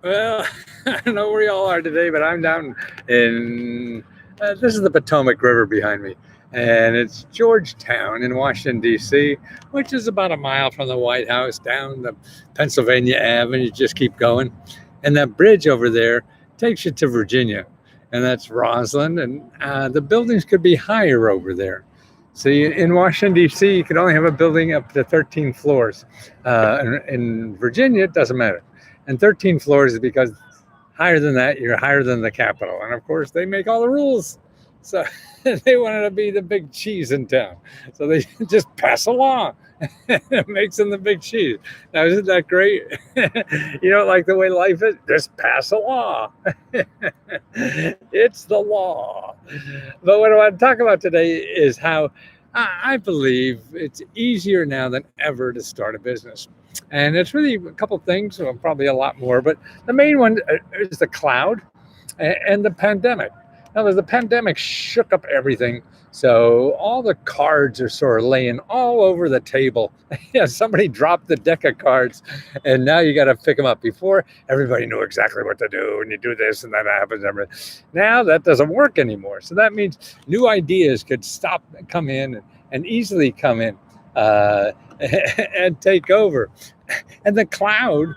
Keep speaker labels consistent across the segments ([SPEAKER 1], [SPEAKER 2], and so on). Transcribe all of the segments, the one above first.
[SPEAKER 1] Well, I don't know where y'all are today, but I'm down in this is the Potomac River behind me, and it's Georgetown in Washington D.C., which is about a mile from the White House down the Pennsylvania Ave, and you just keep going, and that bridge over there takes you to Virginia, and that's Roslyn, and the buildings could be higher over there. See, in Washington D.C., you can only have a building up to 13 floors. In Virginia, it doesn't matter, and 13 floors is because higher than that, you're higher than the Capitol. And of course, they make all the rules. So they wanted to be the big cheese in town. So they just pass a law. It makes them the big cheese. Now, isn't that great? You don't like the way life is? Just pass a law. It's the law. But what I want to talk about today is how I believe it's easier now than ever to start a business. And it's really a couple things, well, probably a lot more, but the main one is the cloud and the pandemic. Now, the pandemic shook up everything. So all the cards are sort of laying all over the table. Yeah, somebody dropped the deck of cards, and now you got to pick them up. Before, everybody knew exactly what to do, and you do this, and that happens. Now that doesn't work anymore. So that means new ideas could come in, and easily come in and take over. And the cloud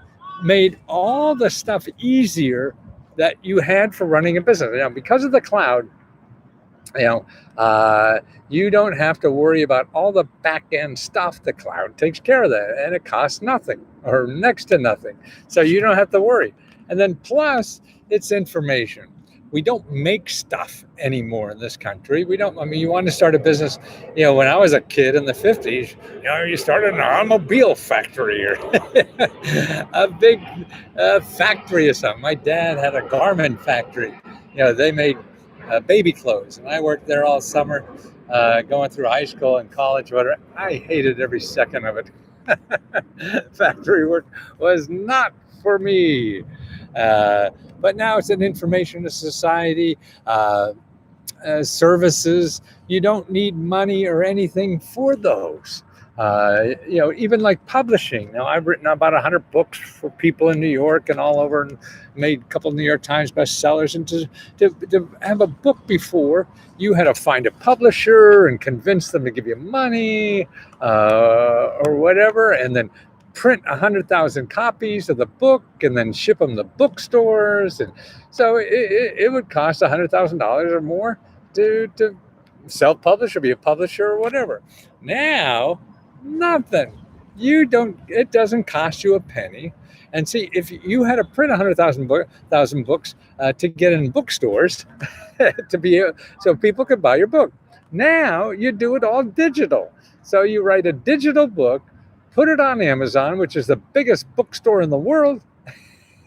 [SPEAKER 1] made all the stuff easier that you had for running a business. Because of the cloud, you know, you don't have to worry about all the back end stuff. The cloud takes care of that, and it costs nothing or next to nothing. So you don't have to worry. And then plus, it's information. We don't make stuff anymore in this country. We don't. I mean, you want to start a business. When I was a kid in the 50s, you started an automobile factory or a big factory or something. My dad had a garment factory. They made baby clothes, and I worked there all summer, going through high school and college. Whatever. I hated every second of it. Factory work was not for me. But now it's an information society, services. You don't need money or anything for those. Even like publishing. Now, I've written about 100 books for people in New York and all over, and made a couple of New York Times bestsellers. And to have a book before, you had to find a publisher and convince them to give you money or whatever, and then print 100,000 copies of the book and then ship them to bookstores. And so it would cost $100,000 or more to self-publish or be a publisher or whatever. Now, nothing. It doesn't cost you a penny. And see, if you had to print 100,000 books to get in bookstores so people could buy your book. Now you do it all digital. So you write a digital book, put it on Amazon, which is the biggest bookstore in the world,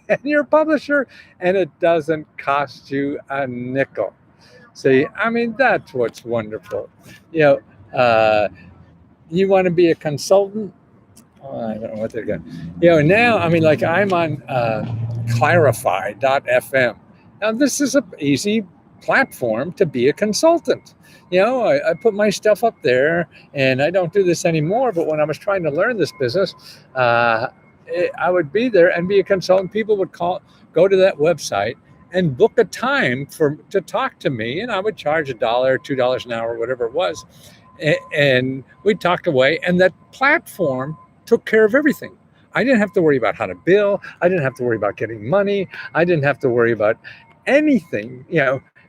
[SPEAKER 1] and you're a publisher, and it doesn't cost you a nickel. See, I mean, that's what's wonderful. You want to be a consultant? Oh, I don't know what they're going. Now, I mean, like I'm on Clarify.fm. Now, this is an easy platform to be a consultant. I put my stuff up there, and I don't do this anymore. But when I was trying to learn this business, I would be there and be a consultant. People would go to that website and book a time to talk to me, and I would charge $1 or $2 an hour, whatever it was, and we talked away. And that platform took care of everything. I didn't have to worry about how to bill. I didn't have to worry about getting money. I didn't have to worry about anything.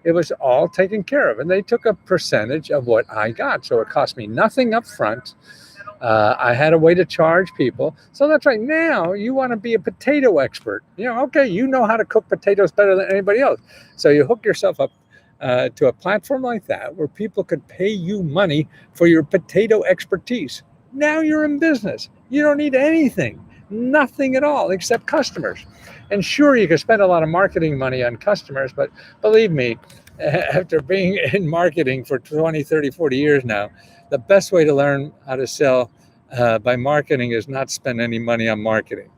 [SPEAKER 1] It was all taken care of, and they took a percentage of what I got. So it cost me nothing up front. I had a way to charge people. So that's right. Now you want to be a potato expert. Okay, you know how to cook potatoes better than anybody else. So you hook yourself up to a platform like that where people could pay you money for your potato expertise. Now you're in business. You don't need anything, nothing at all except customers. And sure, you can spend a lot of marketing money on customers, but believe me, after being in marketing for 20, 30, 40 years now, the best way to learn how to sell by marketing is not spend any money on marketing.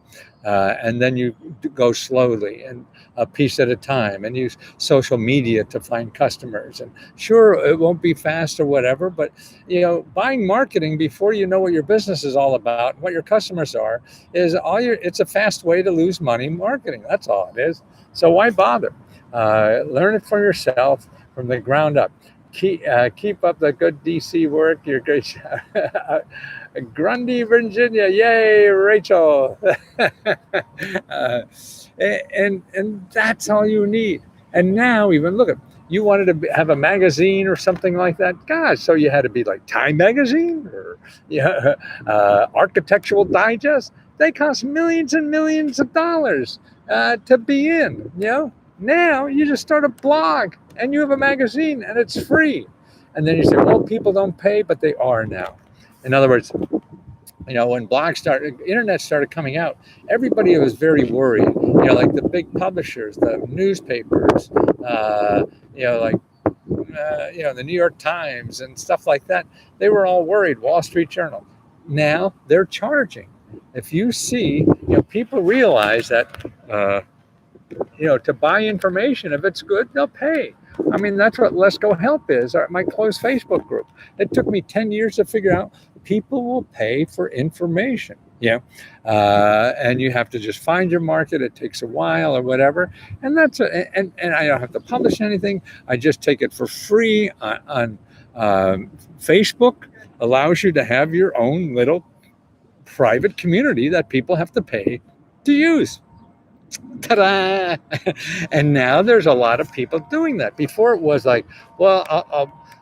[SPEAKER 1] and then you go slowly and a piece at a time, and use social media to find customers. And sure, it won't be fast or whatever, but buying marketing before you know what your business is all about, what your customers are, is it's a fast way to lose money marketing. That's all it is. So why bother? Learn it for yourself from the ground up. Keep up the good DC work. You're great. Grundy, Virginia. Yay, Rachel. And that's all you need. And now, even look at, you wanted to have a magazine or something like that. Gosh, so you had to be like Time Magazine or Architectural Digest. They cost millions and millions of dollars to be in. Now you just start a blog and you have a magazine and it's free. And then you say, well, people don't pay, but they are now. In other words, when internet started coming out, everybody was very worried. Like the big publishers, the newspapers, the New York Times and stuff like that. They were all worried. Wall Street Journal. Now they're charging. If you see, people realize that, to buy information, if it's good, they'll pay. I mean, that's what Let's Go Help is, my closed Facebook group. It took me 10 years to figure out people will pay for information. And you have to just find your market. It takes a while or whatever. And and I don't have to publish anything. I just take it for free on Facebook. Allows you to have your own little private community that people have to pay to use. Ta-da! And now there's a lot of people doing that. Before it was like, well,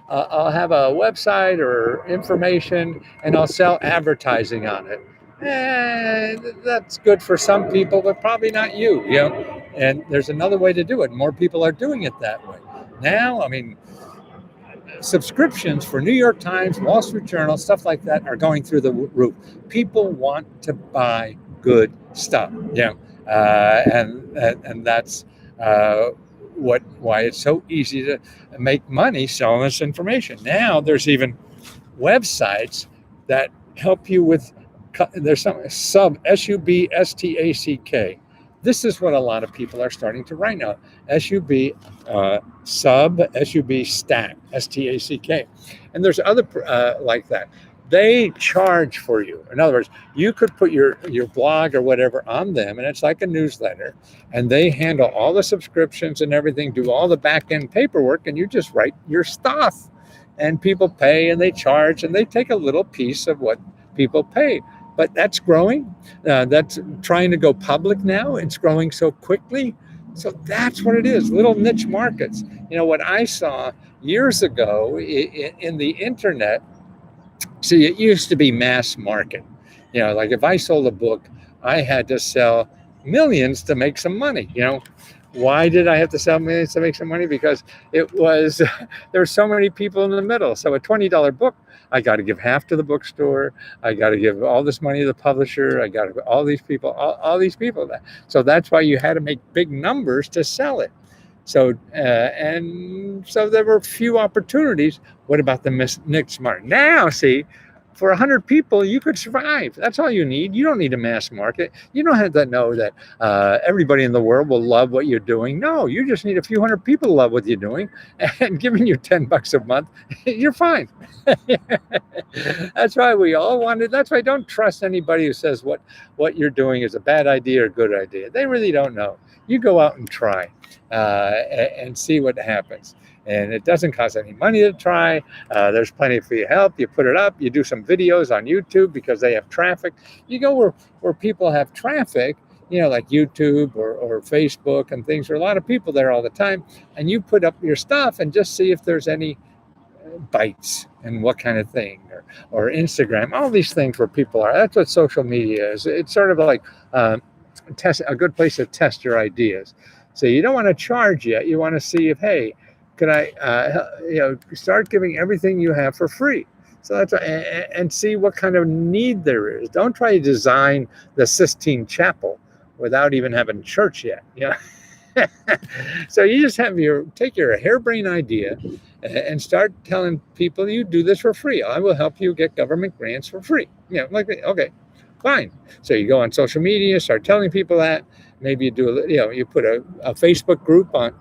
[SPEAKER 1] I'll have a website or information and I'll sell advertising on it. And that's good for some people, but probably not you. And there's another way to do it. More people are doing it that way. Now, I mean, subscriptions for New York Times, Wall Street Journal, stuff like that are going through the roof. People want to buy good stuff. And that's why it's so easy to make money selling this information. Now there's even websites that help you with. There's some SUBSTACK. This is what a lot of people are starting to write now. SUB stack, STACK, and there's other like that. They charge for you. In other words, you could put your blog or whatever on them, and it's like a newsletter, and they handle all the subscriptions and everything, do all the back end paperwork, and you just write your stuff. And people pay and they charge, and they take a little piece of what people pay. But that's growing. That's trying to go public now. It's growing so quickly. So that's what it is, little niche markets. What I saw years ago in the internet, see, it used to be mass market. Like if I sold a book, I had to sell millions to make some money. Why did I have to sell millions to make some money? Because it was, there were so many people in the middle. So a $20 book, I got to give half to the bookstore. I got to give all this money to the publisher. I got to all these people, all these people. So that's why you had to make big numbers to sell it. So and so there were few opportunities. What about the niche market? Now, see, for 100 people, you could survive. That's all you need. You don't need a mass market. You don't have to know that everybody in the world will love what you're doing. No, you just need a few hundred people to love what you're doing, and giving you $10 a month, you're fine. That's why we all wanted. That's why don't trust anybody who says what you're doing is a bad idea or good idea. They really don't know. You go out and try and see what happens. And it doesn't cost any money to try. There's plenty of free help. You put it up. You do some videos on YouTube because they have traffic. You go where people have traffic, like YouTube or Facebook and things. There are a lot of people there all the time. And you put up your stuff and just see if there's any bites and what kind of thing. Or Instagram, all these things where people are. That's what social media is. It's sort of like a good place to test your ideas. So you don't want to charge yet. You want to see if, hey, can I, start giving everything you have for free. So that's and see what kind of need there is. Don't try to design the Sistine Chapel without even having church yet. So you just take your harebrained idea and start telling people you do this for free. I will help you get government grants for free. Okay. Fine. So you go on social media, start telling people that. Maybe you do, you put a Facebook group on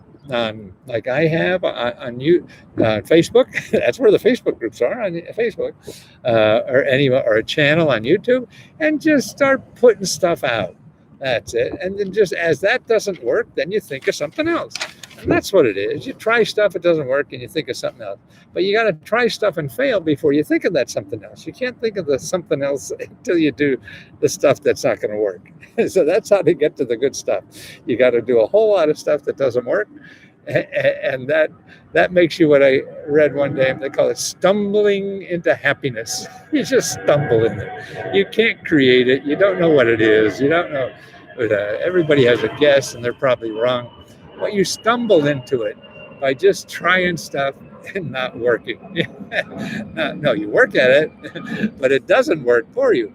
[SPEAKER 1] like I have on you Facebook. That's where the Facebook groups are, on Facebook, or a channel on YouTube, and just start putting stuff out. That's it. And then just as that doesn't work, then you think of something else. And that's what it is. You try stuff, it doesn't work, and you think of something else. But you got to try stuff and fail before you think of that something else. You can't think of the something else until you do the stuff that's not going to work. So that's how to get to the good stuff. You got to do a whole lot of stuff that doesn't work, and that makes you what I read one day. They call it stumbling into happiness. You just stumble in it. You can't create it. You don't know what it is. You don't know. But, everybody has a guess, and they're probably wrong. But you stumble into it by just trying stuff and not working. No, you work at it, but it doesn't work for you.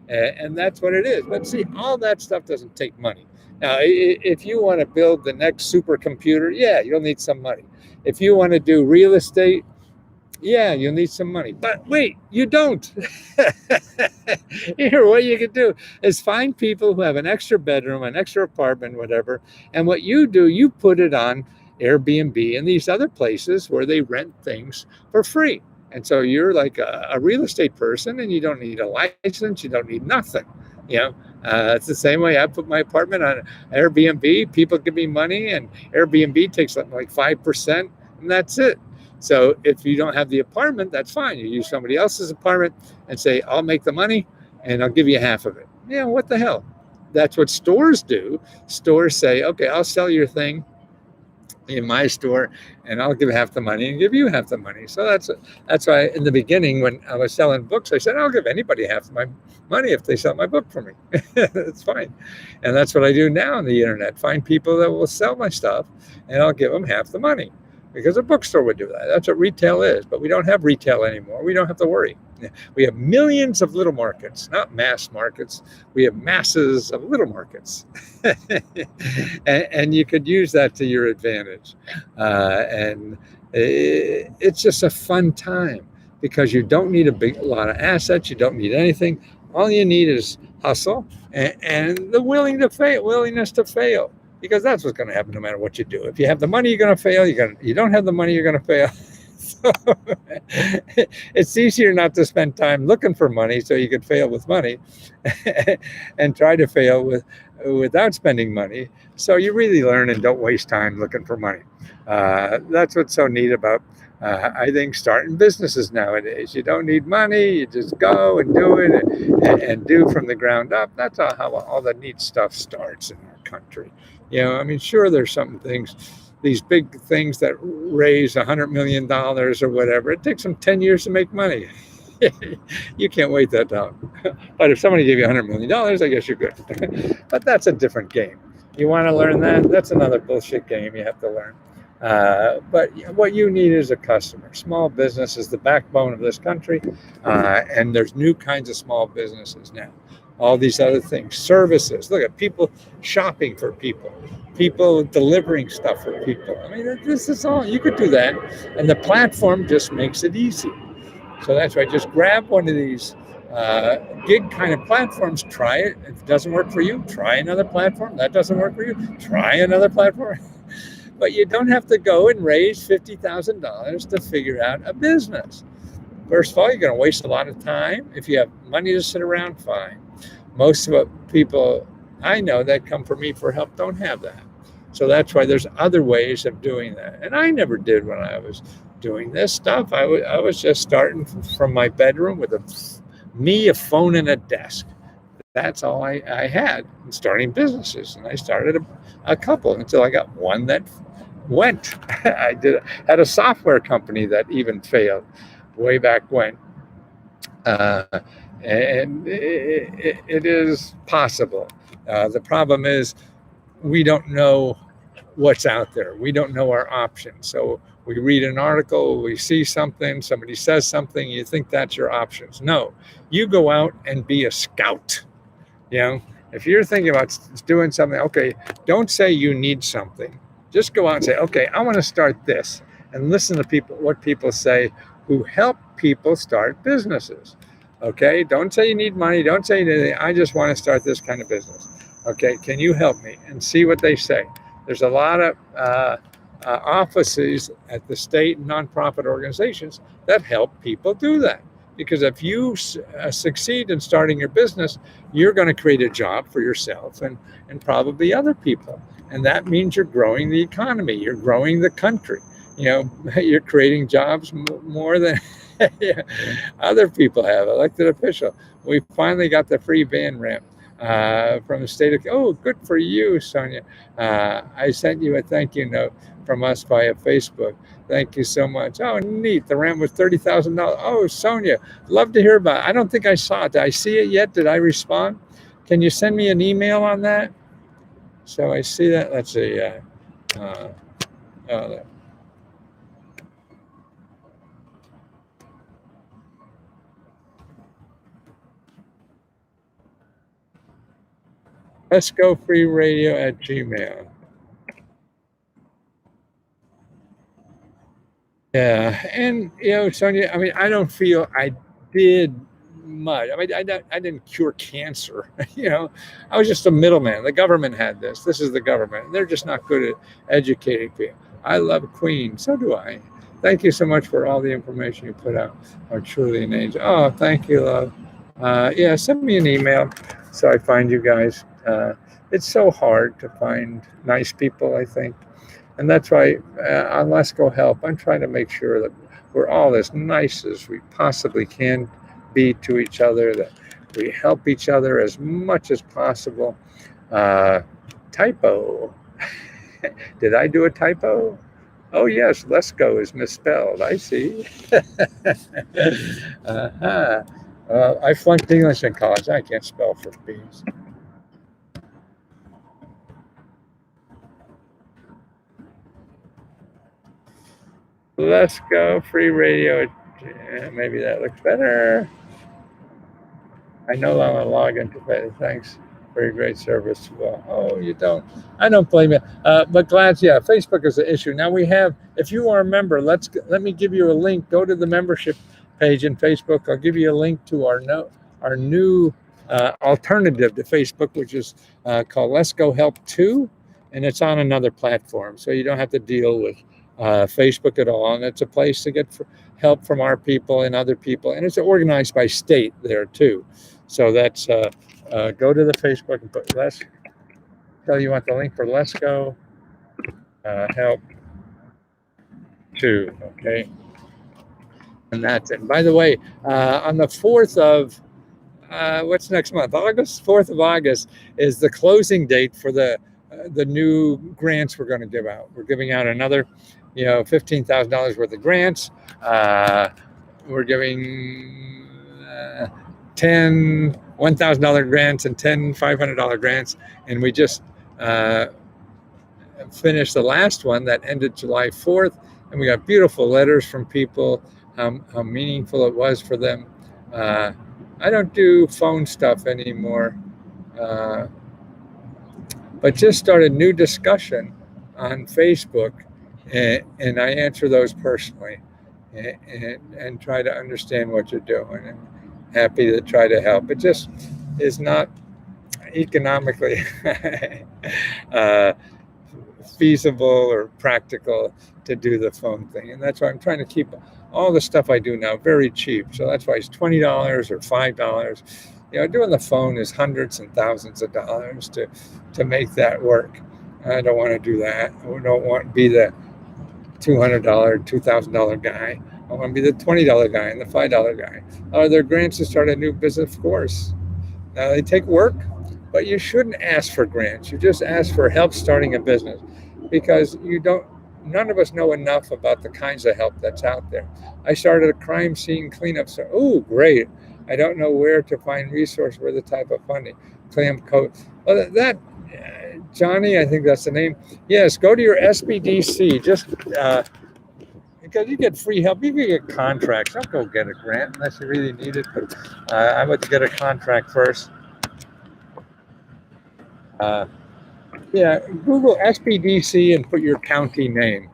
[SPEAKER 1] And that's what it is. But see, all that stuff doesn't take money. Now, if you want to build the next supercomputer, yeah, you'll need some money. If you want to do real estate, yeah, you'll need some money. But wait, you don't. Here, what you can do is find people who have an extra bedroom, an extra apartment, whatever. And what you do, you put it on Airbnb and these other places where they rent things for free. And so you're like a real estate person, and you don't need a license. You don't need nothing. It's the same way I put my apartment on Airbnb. People give me money, and Airbnb takes something like 5%, and that's it. So if you don't have the apartment, that's fine. You use somebody else's apartment and say, I'll make the money and I'll give you half of it. Yeah, what the hell? That's what stores do. Stores say, okay, I'll sell your thing in my store and I'll give half the money and give you half the money. So that's why in the beginning, when I was selling books, I said, I'll give anybody half my money if they sell my book for me. It's fine. And that's what I do now on the internet. Find people that will sell my stuff and I'll give them half the money. Because a bookstore would do that. That's what retail is. But we don't have retail anymore. We don't have to worry. We have millions of little markets, not mass markets. We have masses of little markets. and you could use that to your advantage. And it's just a fun time because you don't need a lot of assets. You don't need anything. All you need is hustle and the willingness to fail. Because that's what's going to happen no matter what you do. If you have the money, you're going to fail. You don't have the money, you're going to fail. So it's easier not to spend time looking for money so you could fail with money and try to fail without spending money. So you really learn and don't waste time looking for money. That's what's so neat about, I think, starting businesses nowadays. You don't need money. You just go and do it and do from the ground up. That's how all the neat stuff starts in our country. I mean, sure, there's some things, these big things that raise $100 million or whatever. It takes them 10 years to make money. You can't wait that long. But if somebody gave you $100 million, I guess you're good. But that's a different game. You want to learn that? That's another bullshit game you have to learn. But what you need is a customer. Small business is the backbone of this country. And there's new kinds of small businesses now. All these other things, services. Look at people shopping for people delivering stuff for people. I mean, this is all, you could do that. And the platform just makes it easy. So that's why just grab one of these gig kind of platforms, try it. If it doesn't work for you, try another platform. That doesn't work for you, try another platform. But you don't have to go and raise $50,000 to figure out a business. First of all, you're going to waste a lot of time. If you have money to sit around, fine. Most of the people I know that come for me for help don't have that. So that's why there's other ways of doing that. And I never did when I was doing this stuff. I was just starting from my bedroom with a phone, and a desk. That's all I had in starting businesses. And I started a couple until I got one that went. I had a software company that even failed way back when. And it is possible. The problem is we don't know what's out there. We don't know our options. So we read an article, we see something, somebody says something, you think that's your options. No, you go out and be a scout. If you're thinking about doing something, okay, don't say you need something. Just go out and say, okay, I want to start this, and listen to what people say who help people start businesses. Okay, don't say you need money. Don't say anything. I just want to start this kind of business. Okay, can you help me? And see what they say. There's a lot of offices at the state and nonprofit organizations that help people do that. Because if you succeed in starting your business, you're going to create a job for yourself and probably other people. And that means you're growing the economy, you're growing the country. You know, you're creating jobs more than other people have, elected official. We finally got the free van ramp from the state of, oh, good for you, Sonia. I sent you a thank you note from us via Facebook. Thank you so much. Oh, neat. The ramp was $30,000. Oh, Sonia, love to hear about it. I don't think I saw it. Did I see it yet? Did I respond? Can you send me an email on that? So I see that. Let's see. Oh, let's go free radio at Gmail. Yeah, and Sonia, I mean, I don't feel I did much. I mean, I didn't cure cancer. I was just a middleman. The government had this. This is the government. They're just not good at educating people. I love Queen. So do I. Thank you so much for all the information you put out. Are truly an angel. Oh, thank you, love. Yeah, send me an email so I find you guys. It's so hard to find nice people, I think. And that's why on Let's Go Help, I'm trying to make sure that we're all as nice as we possibly can be to each other, that we help each other as much as possible. Typo. Did I do a typo? Oh, yes, Let's Go is misspelled. I see. uh-huh. I flunked English in college. I can't spell for B's. Let's Go free radio. Maybe that looks better. I no longer log into Facebook. Thanks for your great service. Well, oh, you don't. I don't blame you. But glad, yeah, Facebook is an issue. Now we have, if you are a member, let me give you a link. Go to the membership page in Facebook. I'll give you a link to our new alternative to Facebook, which is called Let's Go Help 2, and it's on another platform. So you don't have to deal with Facebook at all. And it's a place to get help from our people and other people. And it's organized by state there too. So that's go to the Facebook and put tell you want the link for Let's Go Help 2. Okay. And that's it. By the way, on the 4th of what's next month? August, 4th of August is the closing date for the new grants we're going to give out. We're giving out another, $15,000 worth of grants. We're giving 10 $1,000 grants and 10 $500 grants, and we just finished the last one that ended July 4th, and we got beautiful letters from people how meaningful it was for them. I don't do phone stuff anymore, but just started new discussion on Facebook, and I answer those personally and try to understand what you're doing, and happy to try to help. It just is not economically feasible or practical to do the phone thing, and that's why I'm trying to keep all the stuff I do now very cheap. So that's why it's $20 or $5. Doing the phone is hundreds and thousands of dollars to make that work. I don't want to do that. I don't want to be the $200, $2,000 guy. I want to be the $20 guy and the $5 guy. Are there grants to start a new business? Of course. Now they take work, but you shouldn't ask for grants. You just ask for help starting a business, because none of us know enough about the kinds of help that's out there. I started a crime scene cleanup. So, oh, great. I don't know where to find resource for the type of funding. Clam code. Well, Johnny, I think that's the name. Yes, go to your SBDC. Just because you get free help, you can get contracts. Don't go get a grant unless you really need it. But I would get a contract first. Yeah, Google SBDC and put your county name.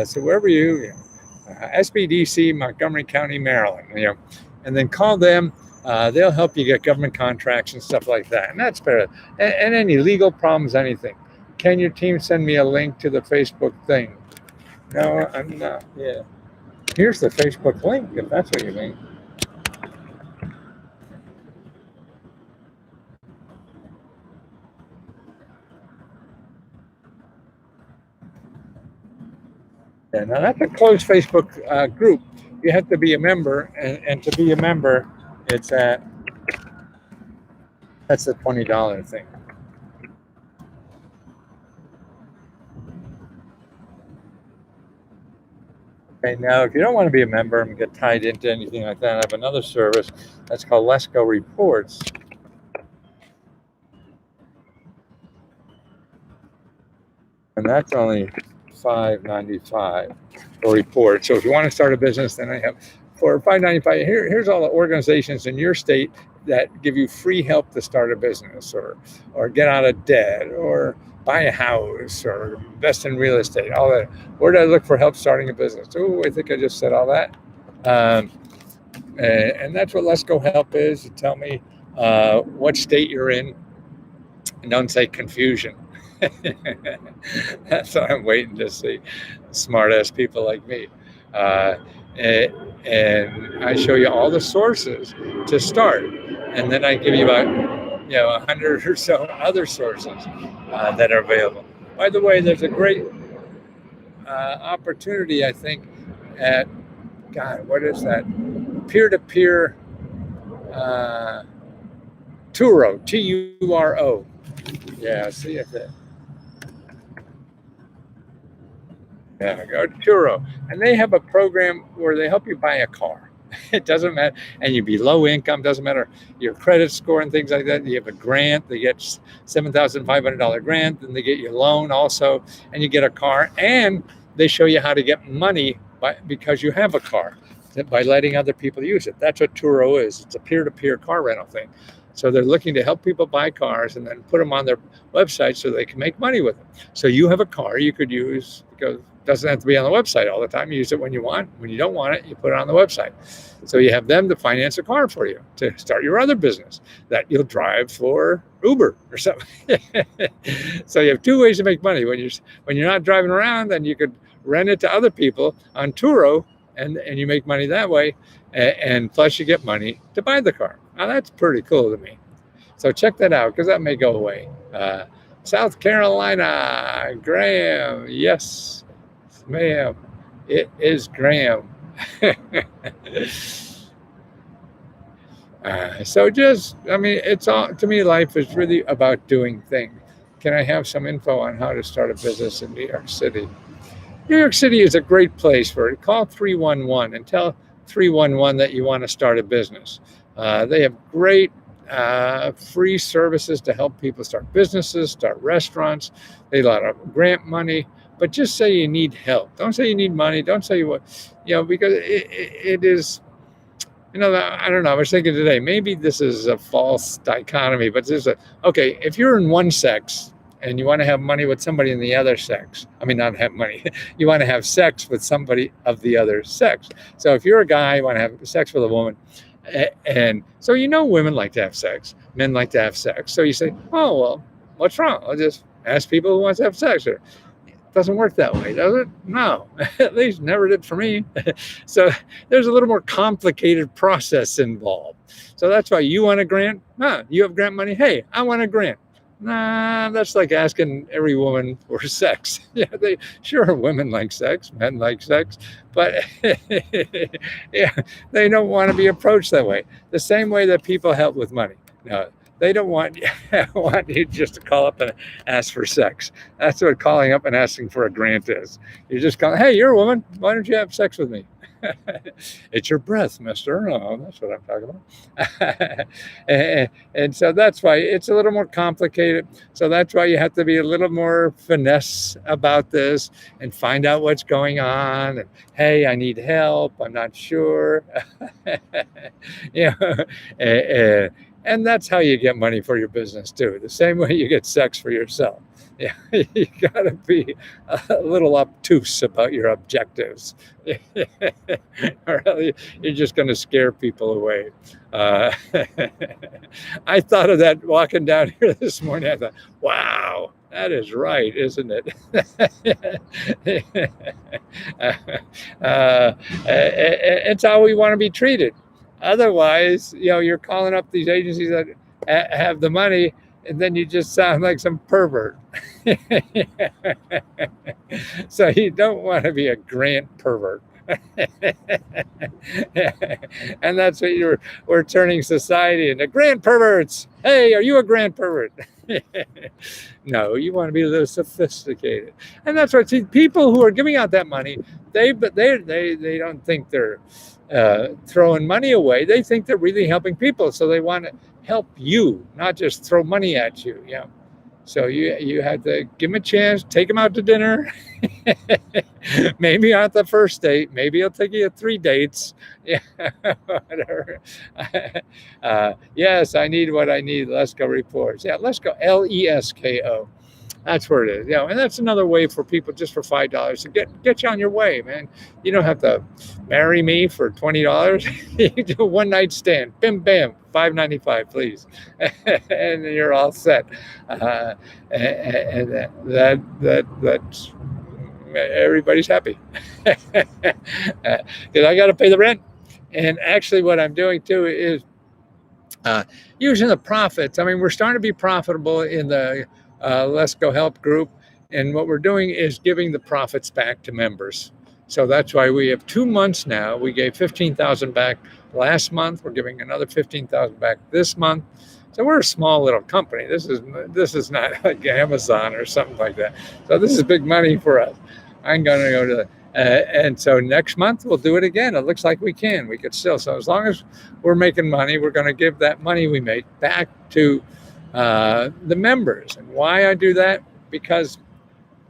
[SPEAKER 1] So wherever SBDC, Montgomery County, Maryland. and then call them. They'll help you get government contracts and stuff like that, and that's better. And any legal problems, anything. Can your team send me a link to the Facebook thing? No, I'm not. Yeah. Here's the Facebook link, if that's what you mean. Yeah, now that's a closed Facebook group. You have to be a member, and to be a member, it's that's the $20 thing. Okay, now if you don't want to be a member and get tied into anything like that, I have another service that's called Let's Go Reports. And that's only $5.95 a report. So if you want to start a business, then I have for $5.95. Here's all the organizations in your state that give you free help to start a business, or get out of debt, or buy a house, or invest in real estate. All that. Where do I look for help starting a business? Oh, I think I just said all that. And that's what Let's Go Help is. You tell me what state you're in, and don't say confusion. That's what I'm waiting to see. Smart ass people like me. And I show you all the sources to start. And then I give you about 100 or so other sources that are available. By the way, there's a great opportunity, I think, at, God, what is that? Peer-to-peer Turo, Turo. Yeah, see if it. Yeah, go to Turo. And they have a program where they help you buy a car. It doesn't matter. And you be low income, doesn't matter your credit score and things like that. You have a grant, they get $7,500 grant, and they get your loan also, and you get a car. And they show you how to get money because you have a car, by letting other people use it. That's what Turo is. It's a peer-to-peer car rental thing. So they're looking to help people buy cars and then put them on their website so they can make money with them. So you have a car you could use, because it doesn't have to be on the website all the time. You use it when you want. When you don't want it, you put it on the website. So you have them to finance a car for you to start your other business that you'll drive for Uber or something. So you have two ways to make money. When you're not driving around, then you could rent it to other people on Turo, and you make money that way, and plus you get money to buy the car. Now that's pretty cool to me. So check that out, because that may go away. South Carolina, Graham. Yes, ma'am. It is Graham. So it's all, to me, life is really about doing things. Can I have some info on how to start a business in New York City? New York City is a great place for it. Call 311 and tell 311 that you want to start a business. They have great free services to help people start businesses, start restaurants. They have a lot of grant money, but just say you need help. Don't say you need money. Don't say because it is, I don't know. I was thinking today, maybe this is a false dichotomy, but okay, if you're in one sex, and you want to have money with somebody in the other sex. I mean, not have money. You want to have sex with somebody of the other sex. So if you're a guy, you want to have sex with a woman. And so women like to have sex. Men like to have sex. So you say, oh, well, what's wrong? I'll just ask people who want to have sex. Or, it doesn't work that way, does it? No, at least never did for me. So there's a little more complicated process involved. So that's why you want a grant. You have grant money. Hey, I want a grant. Nah, that's like asking every woman for sex. Yeah, women like sex, men like sex, but yeah, they don't want to be approached that way. The same way that people help with money. No, they don't want you just to call up and ask for sex. That's what calling up and asking for a grant is. You're just calling, hey, you're a woman. Why don't you have sex with me? It's your breath, mister. Oh, that's what I'm talking about. and so that's why it's a little more complicated. So that's why you have to be a little more finesse about this and find out what's going on. And hey, I need help. I'm not sure. And that's how you get money for your business too. The same way you get sex for yourself. Yeah, you got to be a little obtuse about your objectives, or else you're just going to scare people away. Uh, I thought of that walking down here this morning. I thought, wow, that is right, isn't it? It's how we want to be treated. Otherwise, you're calling up these agencies that have the money, and then you just sound like some pervert. So you don't want to be a grant pervert. And that's what we're turning society into grant perverts. Hey, are you a grant pervert? No, you want to be a little sophisticated. And that's what, see, people who are giving out that money, they don't think they're throwing money away. They think they're really helping people. So they want to help you, not just throw money at you. Yeah. So you have to give them a chance, take them out to dinner. Maybe not the first date. Maybe he'll take you to 3 dates. Yeah, whatever. Yes, I need what I need. Lesko reports. Yeah, Lesko, Lesko. That's where it is. Yeah, and that's another way for people, just for $5 to get you on your way, man. You don't have to marry me for $20. You do a one night stand. Bim bam, $5.95, please, and you're all set. And that's everybody's happy, because I got to pay the rent. And actually, what I'm doing too is using the profits. I mean, we're starting to be profitable in the Let's Go Help group. And what we're doing is giving the profits back to members. So that's why we have 2 months now. We gave 15,000 back last month. We're giving another 15,000 back this month. So we're a small little company. This is not like Amazon or something like that. So this is big money for us. I'm going to go to and so next month we'll do it again. It looks like we could still. So as long as we're making money, we're going to give that money we make back to the members. And why I do that? Because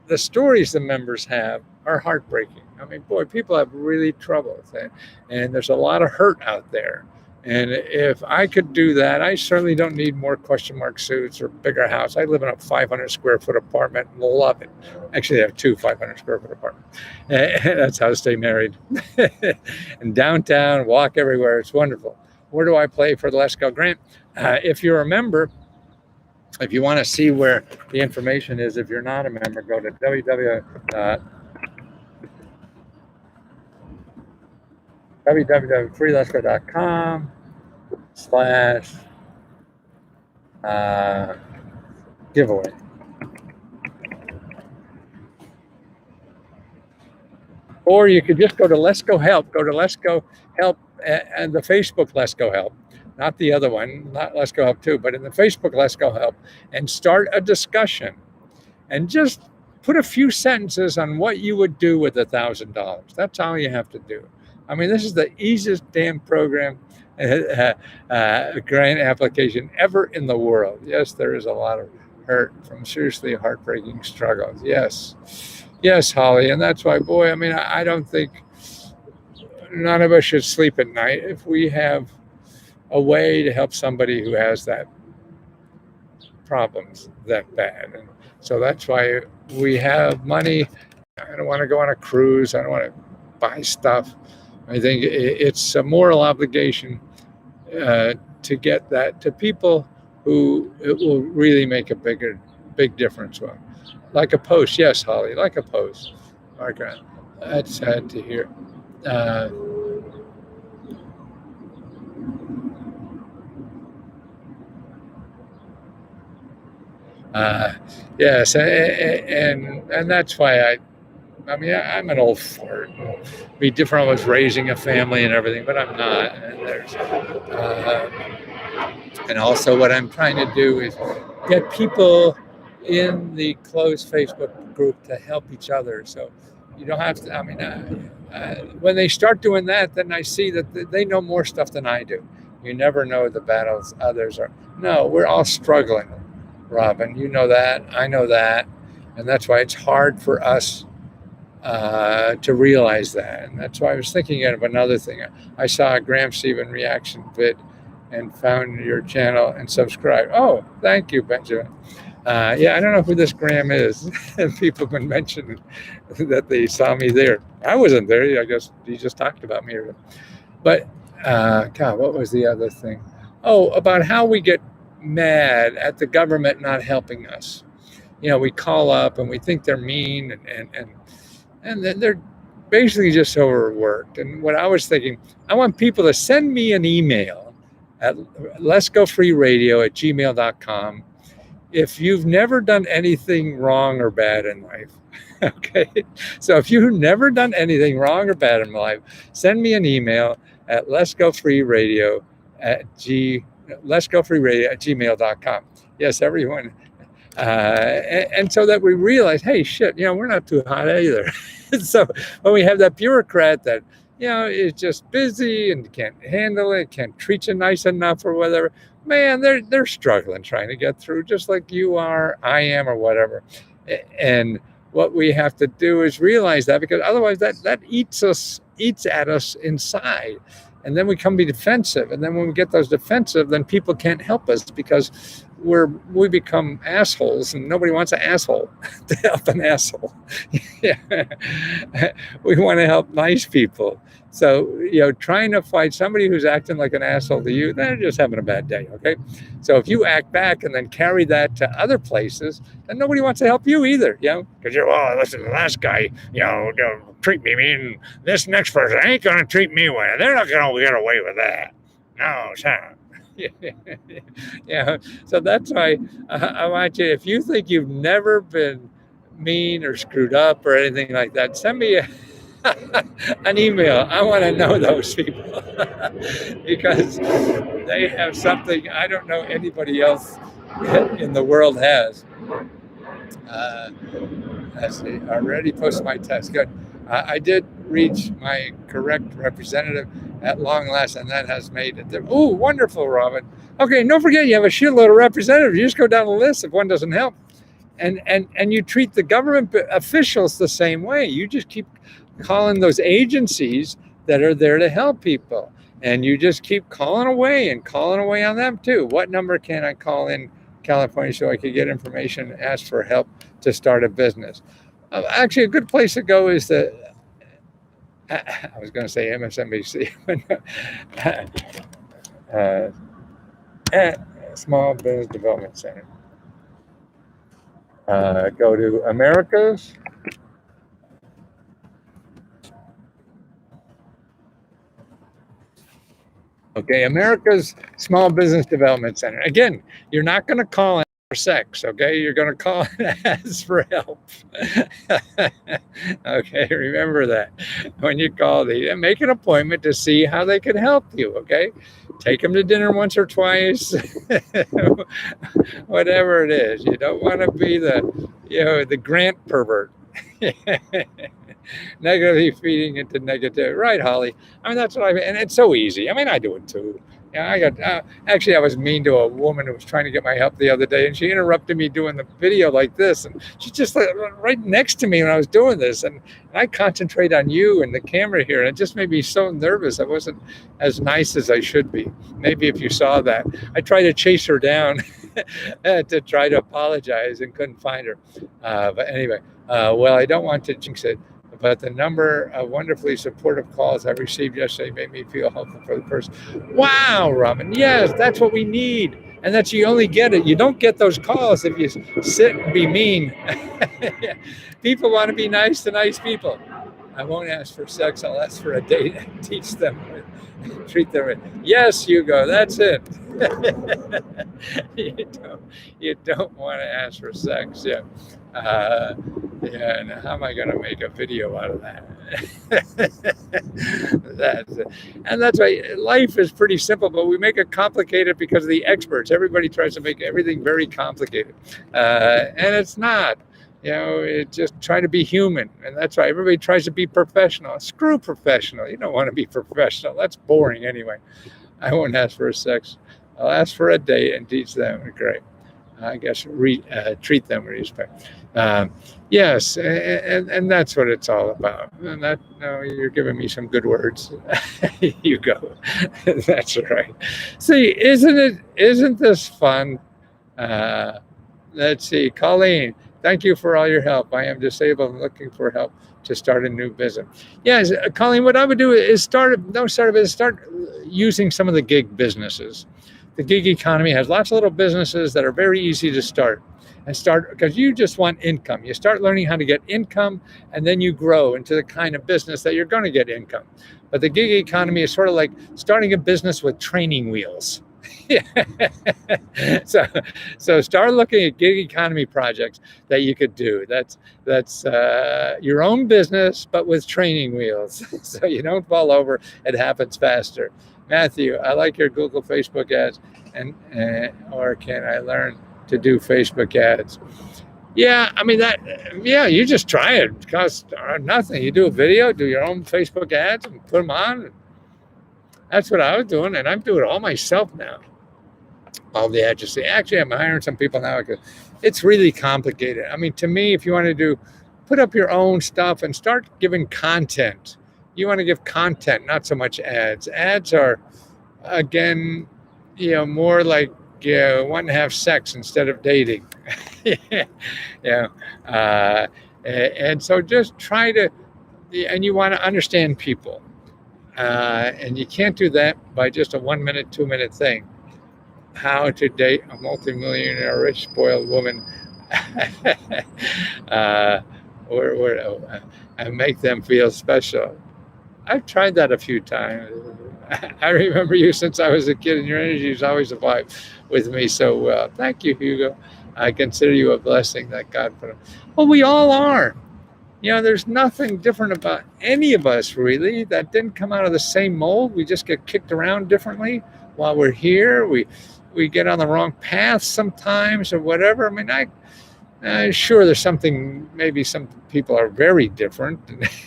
[SPEAKER 1] the stories the members have are heartbreaking. I mean, boy, people have really trouble with it, and there's a lot of hurt out there. And if I could do that, I certainly don't need more question mark suits or bigger house. I live in a 500 square foot apartment and love it. Actually, I have 2 500 square foot apartments. And that's how I stay married. And downtown, walk everywhere. It's wonderful. Where do I play for the Let's Go grant? If you're a member, if you want to see where the information is, if you're not a member, go to www.freelesco.com/giveaway. Or you could just go to Let's Go Help. Go to Let's Go Help and the Facebook Let's Go Help. Not the other one, not Let's Go Help 2, but in the Facebook Let's Go Help, and start a discussion. And just put a few sentences on what you would do with $1,000. That's all you have to do. I mean, this is the easiest damn program, grant application ever in the world. Yes, there is a lot of hurt from seriously heartbreaking struggles. Yes, Holly. And that's why, boy, I mean, I don't think none of us should sleep at night if we have a way to help somebody who has that problems that bad. And so that's why we have money. I don't want to go on a cruise. I don't want to buy stuff. I think it's a moral obligation to get that to people who it will really make a big difference with. Like a post. Yes, Holly, like a post. Margaret, that's sad to hear. Yes, and that's why I mean, I'm an old fart. It'd be different. I was raising a family and everything, but I'm not. And also, what I'm trying to do is get people in the closed Facebook group to help each other. So you don't have to. I mean, when they start doing that, then I see that they know more stuff than I do. You never know the battles others are. No, we're all struggling, Robin. You know that. I know that. And that's why it's hard for us to realize that. And that's why I was thinking of another thing. I saw a Graham Stephan reaction vid and found your channel and subscribed. Oh, thank you, Benjamin. Yeah, I don't know who this Graham is. People have been mentioning that they saw me there. I wasn't there. I guess he just talked about me. But, God, what was the other thing? Oh, about how we get mad at the government not helping us. We call up and we think they're mean and then they're basically just overworked. And what I was thinking, I want people to send me an email at letsgofreeradio@gmail.com if you've never done anything wrong or bad in life. Okay, so if you've never done anything wrong or bad in life, send me an email at letsgofreeradio@gmail.com. Yes, everyone. And so that we realize, hey, shit, we're not too hot either. So when we have that bureaucrat that is just busy and can't handle it, can't treat you nice enough or whatever, man, they're struggling trying to get through, just like you are, I am, or whatever. And what we have to do is realize that, because otherwise that eats at us inside. And then we come be defensive. And then when we get those defensive, then people can't help us because we become assholes, and nobody wants an asshole to help an asshole. Yeah. We want to help nice people. So, trying to fight somebody who's acting like an asshole to you, they're just having a bad day, okay? So if you act back and then carry that to other places, then nobody wants to help you either, because listen, the last guy, treat me mean. This next person ain't going to treat me well. They're not going to get away with that. No, son. Yeah. So that's why I want you, if you think you've never been mean or screwed up or anything like that, send me an email. I want to know those people because they have something I don't know anybody else in the world has. Let's see. I already posted my test. Good. I did reach my correct representative at long last, and that has made it. Oh, wonderful, Robin. Okay, don't forget you have a shitload of representatives. You just go down the list if one doesn't help. And you treat the government officials the same way. You just keep calling those agencies that are there to help people. And you just keep calling away on them too. What number can I call in California so I could get information, ask for help to start a business? Actually, a good place to go is I was going to say MSNBC, Small Business Development Center. Go to America's. Okay, America's Small Business Development Center. Again, you're not going to call in for sex, okay? You're going to call and ask for help. Okay, remember that. When you call, make an appointment to see how they can help you, okay? Take them to dinner once or twice, whatever it is. You don't want to be the grant pervert. Negatively feeding into negativity. Right, Holly? I mean, that's what and it's so easy. I mean, I do it too. I got, actually, I was mean to a woman who was trying to get my help the other day, and she interrupted me doing the video like this, and she's just right next to me when I was doing this, and I concentrate on you and the camera here, and it just made me so nervous. I wasn't as nice as I should be. Maybe if you saw that. I tried to chase her down to try to apologize and couldn't find her. But anyway, well, I don't want to jinx it, but the number of wonderfully supportive calls I received yesterday made me feel hopeful for the person. Wow, Robin. Yes, that's what we need. And that's, you only get it. You don't get those calls if you sit and be mean. People want to be nice to nice people. I won't ask for sex. I'll ask for a date and teach them, treat them. Yes, Hugo, that's it. You don't want to ask for sex. Yeah. And how am I going to make a video out of that? That's why life is pretty simple, but we make it complicated because of the experts. Everybody tries to make everything very complicated, and it's not. It just try to be human, and that's why everybody tries to be professional. Screw professional. You don't want to be professional. That's boring anyway. I won't ask for sex. I'll ask for a date and teach them. Great. I guess, treat them with respect. Yes, and that's what it's all about. And that, no, you're giving me some good words. You go. That's right. See, isn't this fun? Uh, let's see, Colleen. Thank you for all your help. I am disabled and looking for help to start a new business. Yes, Colleen. What I would do is start using some of the gig businesses. The gig economy has lots of little businesses that are very easy to start and start because you just want income. You start learning how to get income and then you grow into the kind of business that you're going to get income. But the gig economy is sort of like starting a business with training wheels. so so start looking at gig economy projects that you could do. That's your own business but with training wheels so you don't fall over. It happens faster. Matthew, I like your Google Facebook ads, and or can I learn to do Facebook ads? Yeah, I mean that. Yeah, you just try it. It costs nothing. You do a video, do your own Facebook ads, and put them on. That's what I was doing, and I'm doing it all myself now. All the agency. Actually, I'm hiring some people now because it's really complicated. I mean, to me, if you want to put up your own stuff and start giving content. You want to give content, not so much ads. Ads are, again, more like want to have sex instead of dating. yeah. And so just try to, and you want to understand people. And you can't do that by just a 1 minute, 2 minute thing. How to date a multimillionaire, rich, spoiled woman, and make them feel special. I've tried that a few times. I remember you since I was a kid, and your energy is always a vibe with me. So thank you, Hugo. I consider you a blessing that God put. Well, we all are. There's nothing different about any of us, really, that didn't come out of the same mold. We just get kicked around differently while we're here. We get on the wrong path sometimes or whatever. I mean, sure, there's something, maybe some people are very different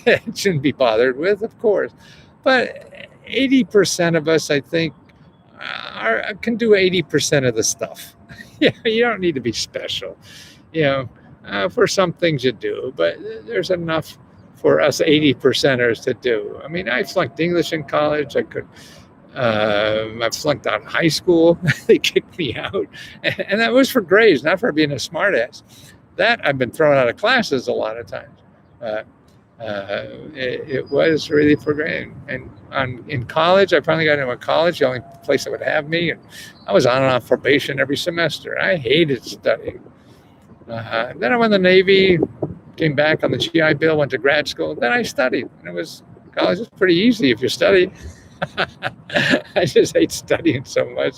[SPEAKER 1] and shouldn't be bothered with, of course. But 80% of us, I think, can do 80% of the stuff. You don't need to be special. For some things you do, but there's enough for us 80%ers to do. I mean, I flunked English in college. I flunked out of high school. They kicked me out. And that was for grades, not for being a smartass. That I've been thrown out of classes a lot of times. It was really for grades. And in college, I finally got into a college, the only place that would have me. And I was on and off probation every semester. I hated studying. Then I went to the Navy, came back on the GI Bill, went to grad school. Then I studied. And college was pretty easy if you study. I just hate studying so much.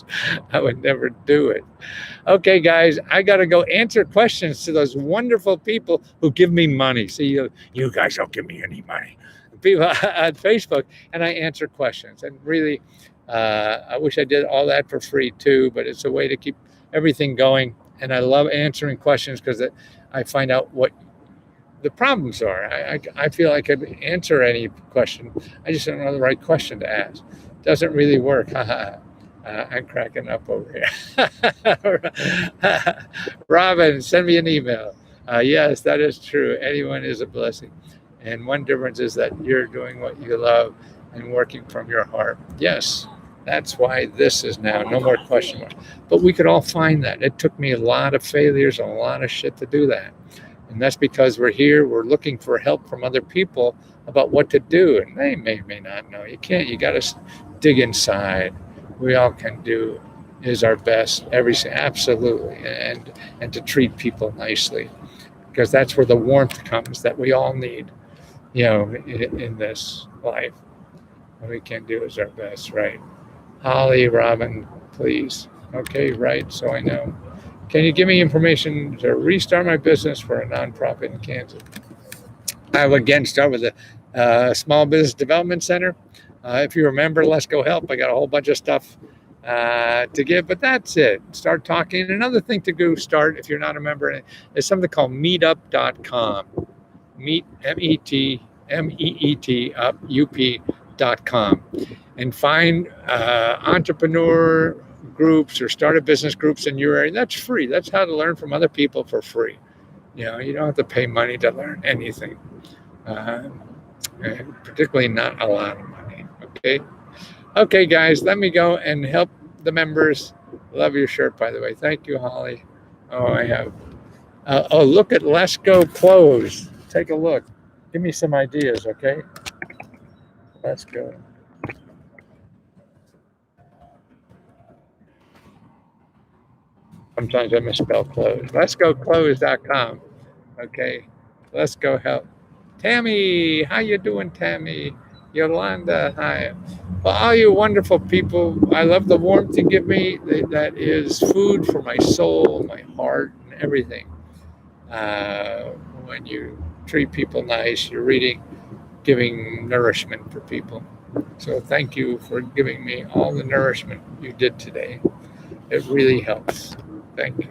[SPEAKER 1] I would never do it. Okay, guys, I got to go answer questions to those wonderful people who give me money. See, you guys don't give me any money. People on Facebook, and I answer questions. And really, I wish I did all that for free too, but it's a way to keep everything going. And I love answering questions because I find out what the problems are. I feel I could answer any question. I just don't know the right question to ask. Doesn't really work. I'm cracking up over here. Robin, send me an email. Yes, that is true. Anyone is a blessing. And one difference is that you're doing what you love and working from your heart. Yes, that's why this is now no more question mark. But we could all find that. It took me a lot of failures and a lot of shit to do that. And that's because we're here, we're looking for help from other people about what to do. And they may not know. You got to dig inside. We all can do is our best, absolutely. And to treat people nicely. Because that's where the warmth comes that we all need, in this life. What we can do is our best, right? Holly, Robin, please. Okay, right, so I know. Can you give me information to restart my business for a nonprofit in Kansas? I will again start with the Small Business Development Center. If you remember, Let's Go Help. I got a whole bunch of stuff to give, but that's it. Start talking. Another thing to go start, if you're not a member, is something called meetup.com. MEET, up, UP.com. And find entrepreneur groups or startup business groups in your area. That's free. That's how to learn from other people for free. You don't have to pay money to learn anything, uh, and particularly not a lot of money. Okay. Okay, guys, let me go and help the members. Love your shirt, by the way. Thank you, Holly. Oh, I have. Look at Let's Go Close. Take a look. Give me some ideas, okay? Let's go. Sometimes I misspell close. Let's go close.com. Okay. Let's go help. Tammy, how you doing, Tammy? Yolanda, hi. Well, all you wonderful people, I love the warmth you give me. That is food for my soul, my heart, and everything. Uh, when you treat people nice, you're really giving nourishment for people. So thank you for giving me all the nourishment you did today. It really helps. Thank you.